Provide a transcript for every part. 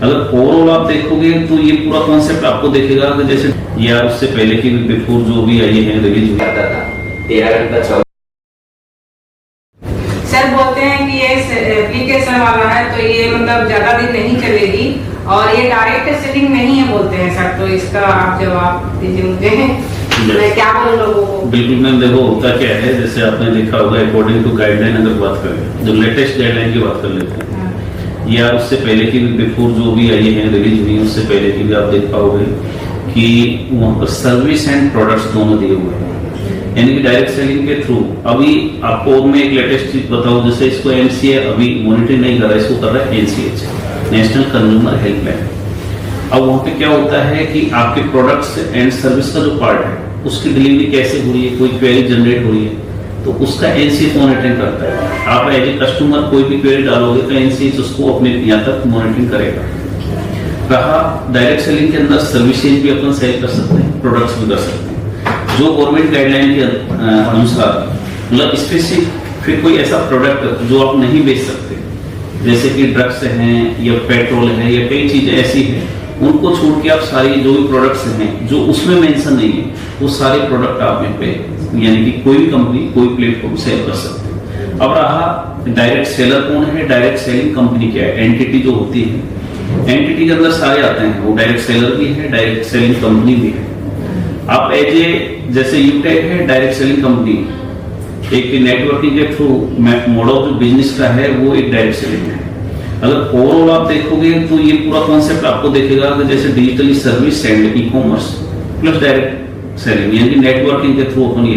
अगर ओवरऑल आप देखोगे तो ये पूरा कॉन्सेप्ट आपको देखेगा कि जैसे या उससे पहले की बिफोर जो भी आई है रिलीज हुआ था 13 घंटा 14। सर बोलते हैं कि ये एप्लीकेशन वाला है तो ये मतलब ज्यादा दिन नहीं चलेगी और ये डायरेक्ट सेलिंग नहीं है बोलते हैं सर, तो इसका आप जवाब दीजिए मुझे, मैं क्या बोलूं लोगों को। बिल्कुल मैम, देखो होता क्या है, जैसे आपने देखा होगा अकॉर्डिंग टू गाइडलाइन अगर बात करें, जो लेटेस्ट गाइडलाइन की बात कर लेते हैं या उससे पहले की बिफोर जो भी आई है रिलीज हुई है उससे पहले की भी आप देख पाओगे कि वहाँ पर सर्विस एंड प्रोडक्ट्स दोनों दिए हुए हैं, यानी कि डायरेक्ट सेलिंग के थ्रू। अभी आपको मैं एक लेटेस्ट चीज बताऊं, जैसे इसको एमसीए अभी मॉनिटर नहीं कर रहा है, इसको कर रहा है एनसीएच, नेशनल कंज्यूमर हेल्पलाइन। अब वहाँ पे क्या होता है कि आपके प्रोडक्ट्स एंड सर्विस का जो पार्ट है उसकी डिलीवरी कैसे हो रही है, कोई क्वेरी जनरेट हो रही है तो उसका एनसीएच मॉनिटरिंग करता है। आप एज ए कस्टमर कोई भी क्वेरी डालोगे तो एनसीएच उसको अपने यहाँ तक मॉनिटरिंग करेगा। रहा डायरेक्ट सेलिंग के अंदर सर्विसेज भी अपन सेल कर सकते हैं, प्रोडक्ट्स भी कर सकते हैं जो गवर्नमेंट गाइडलाइन के अनुसार, मतलब स्पेसिफिक फिर कोई ऐसा प्रोडक्ट जो आप नहीं बेच सकते, जैसे कि ड्रग्स हैं या पेट्रोल है या कई चीजें ऐसी हैं, उनको छोड़ के आप सारी जो भी प्रोडक्ट्स हैं जो उसमें मेंशन नहीं है वो सारे प्रोडक्ट आप यहाँ पे यानी कि कोई भी कंपनी कोई प्लेटफॉर्म सेल कर सकते हैं। अब रहा डायरेक्ट सेलर कौन है, डायरेक्ट सेलिंग कंपनी क्या है, एंटिटी जो होती है, एंटिटी के अंदर सारे आते हैं, वो डायरेक्ट सेलर भी है, डायरेक्ट सेलिंग कंपनी भी है। आप एज ए जैसे यूटेक है डायरेक्ट सेलिंग कंपनी, एक नेटवर्किंग के थ्रू मोड ऑफ जो बिजनेस का है वो एक डायरेक्ट सेलिंग है। अगर ओवरऑल आप देखोगे तो ये पूरा कॉन्सेप्ट आपको देखेगा कि जैसे digitally service and e commerce plus direct selling, यानी नेटवर्किंग के थ्रू अपन ये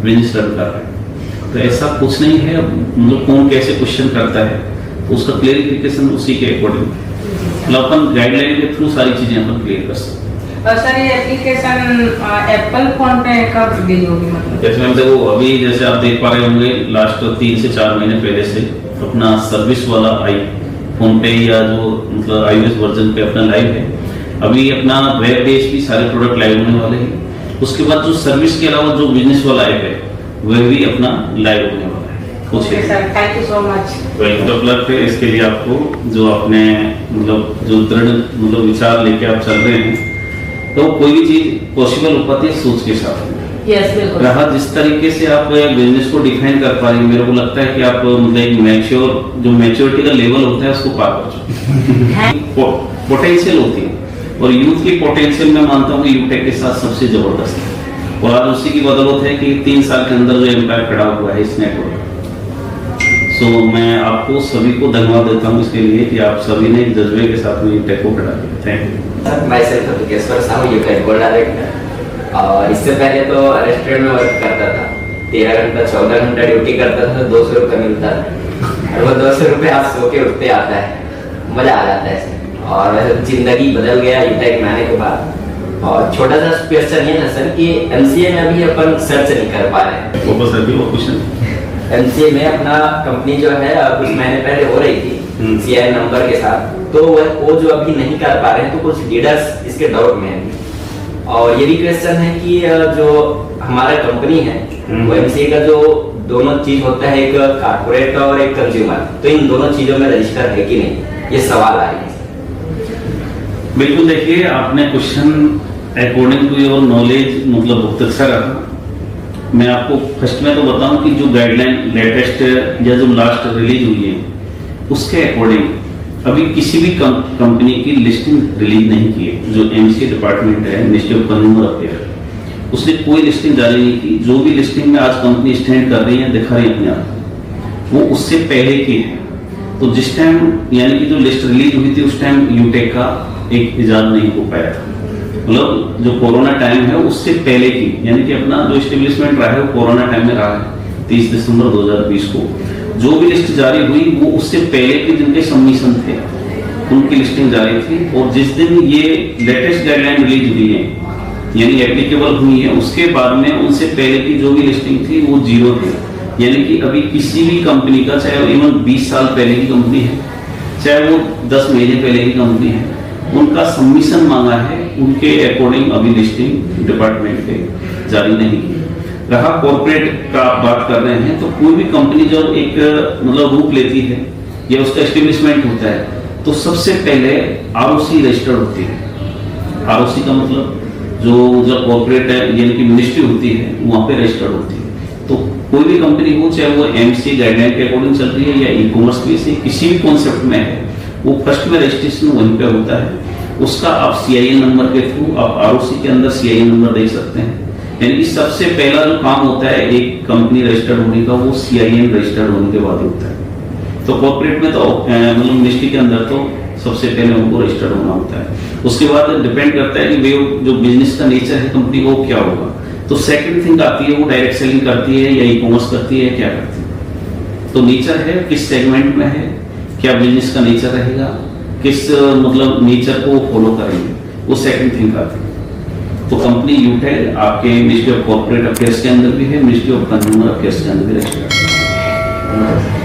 बिजनेस रन कर रहे हैं। तो ऐसा कुछ नहीं है, मतलब कौन कैसे क्वेश्चन करता है तो उसका क्लेरिफिकेशन उसी के अकॉर्डिंग, मतलब अपन गाइडलाइन के थ्रू सारी चीजें अपन क्लियर कर सकते हैं। और सर ये एप्लीकेशन एप्पल फोन पे कब रिलीज होगी, मतलब जैसे मैम देखो अभी जैसे आप देख पा रहे होंगे लास्ट 3 से 4 महीने पहले से अपना सर्विस वाला आई फोन पे या जो मतलब iOS वर्जन पे अपना लाइव है। अभी अपना वेब बेस भी सारे प्रोडक्ट लाइव होने वाले हैं। उसके बाद जो सर्विस के अलावा जो बिजनेस वाला ऐप है वह भी अपना लाइव होने वाला है। Okay sir, thank you so much. Welcome है। इसके लिए आपको जो आपने मतलब जो दृढ़ मतलब विचार लेके आप चल रहे हैं तो कोई भी चीज पॉसिबल हो पाती है सोच के साथ। यस बिल्कुल। रहा जिस तरीके से आप बिजनेस को डिफाइन कर पा रहे हैं, मेरे को लगता है कि आप मतलब एक मैच्योर जो मैच्योरिटी का लेवल होता है उसको पार कर चुके हैं। पोटेंशियल होती है और यूथ की पोटेंशियल मैं मानता हूँ कि यूटेक के साथ सबसे जबरदस्त है और आज उसी की बदौलत है कि 3 साल के अंदर जो एम्पायर खड़ा हुआ है इस नेटवर्क। सो मैं आपको सभी को धन्यवाद देता हूँ इसके लिए कि आप सभी ने एक जज्बे के साथ में यूटेक को खड़ा किया। Thank you. मैं सेल्फ अभिकेश्वर साहू यूटेक गोल्ड डायरेक्टर, और इससे पहले तो रेस्टोरेंट में वर्क करता था, 13 घंटा 14 घंटा ड्यूटी करता था, 200 रुपये मिलता था और वो 200 रुपये आप सो के उठते आता है, मजा आ जाता है इसमें। और वैसे जिंदगी बदल गया यूटेक में आने के बाद। और छोटा सा क्वेश्चन ये था सर कि एमसीए में अभी अपन सर्च नहीं कर पा रहे हैं। वो क्वेश्चन एमसीए में अपना कंपनी जो है कुछ महीने पहले हो रही थी सीआई नंबर के साथ, तो वो जो अभी नहीं कर पा रहे हैं तो कुछ लीडर्स इसके डाउट में हैं। और ये भी क्वेश्चन है कि जो हमारा कंपनी है वो एमसीए का जो दोनों चीज होता है, एक कारपोरेट और एक कंज्यूमर, तो इन दोनों चीजों में रजिस्टर है कि नहीं, ये सवाल आ रही है। बिल्कुल, देखिए आपने question according to your knowledge मतलब बहुत अच्छा रहा। मैं आपको फर्स्ट में तो बताऊं कि जो गाइडलाइन लेटेस्ट या जो लास्ट रिलीज हुई है उसके अकॉर्डिंग अभी किसी भी कंपनी की लिस्टिंग रिलीज नहीं की है। जो एमसीए डिपार्टमेंट है, मिनिस्ट्री ऑफ कंज्यूमर अफेयर, उसने कोई लिस्टिंग जारी नहीं की। जो भी लिस्टिंग में आज कंपनी स्टैंड कर रही है, दिखा रही है अपने आप, वो उससे पहले की है। तो जिस टाइम यानी कि जो लिस्ट रिलीज हुई थी उस टाइम यूटेक का एक इजाद नहीं हो पाया था, मतलब जो कोरोना टाइम है उससे पहले की, यानी कि अपना जो एस्टेब्लिशमेंट रहा है वो कोरोना टाइम में रहा है। 30 दिसंबर 2020 को जो भी लिस्ट जारी हुई वो उससे पहले के जिनके सबमिशन थे उनकी लिस्टिंग जारी थी। और जिस दिन ये लेटेस्ट गाइडलाइन रिलीज हुई है यानी एप्लीकेबल हुई है, उसके बाद में उनसे पहले की जो भी लिस्टिंग थी वो 0 थी। यानी कि अभी किसी भी कंपनी का, चाहे इवन 20 साल पहले की कंपनी है, चाहे वो 10 महीने पहले की कंपनी है, उनका सबमिशन मांगा है, उनके अकॉर्डिंग अभी लिस्टिंग डिपार्टमेंट के जारी नहीं की। रहा कॉर्पोरेट का आप बात कर रहे हैं, तो कोई भी कंपनी जब एक मतलब रूप लेती है या उसका एस्टेब्लिशमेंट होता है तो सबसे पहले आरओसी रजिस्टर्ड होती है। आरओसी का मतलब जो जब कॉर्पोरेट है यानी कि मिनिस्ट्री होती है वहां पे रजिस्टर्ड होती है। तो कोई भी कंपनी हो, चाहे वो एमसी गाइडलाइन के अकॉर्डिंग चल रही है या ई कॉमर्स बेस से किसी भी कॉन्सेप्ट में है, वो फर्स्ट में रजिस्ट्रेशन वहीं पे होता है। उसका आप सीआईएन नंबर के थ्रू आप आरओसी के अंदर सीआईएन नंबर देख सकते हैं। यानी कि सबसे पहला जो काम होता है एक कंपनी रजिस्टर्ड होने का, वो सीआईएन रजिस्टर्ड होने के बाद होता है। तो कॉर्पोरेट में तो मतलब मिनिस्ट्री के अंदर तो सबसे पहले उनको रजिस्टर्ड होना होता है। उसके बाद डिपेंड करता है कि वे जो बिजनेस का नेचर है कंपनी वो क्या होगा। तो सेकंड थिंग आती है वो डायरेक्ट सेलिंग करती है या ई कॉमर्स करती है, क्या करती है। तो नेचर है किस सेगमेंट में है, क्या बिजनेस का नेचर रहेगा, किस मतलब नेचर को फॉलो करेंगे, वो सेकंड थिंग आती है। तो कंपनी यूटेल आपके मिनिस्ट्री ऑफ कॉर्पोरेट अफेयर्स के अंदर भी है, मिनिस्ट्री ऑफ कंज्यूमर अफेयर्स के अंदर भी रजिस्टर्ड है।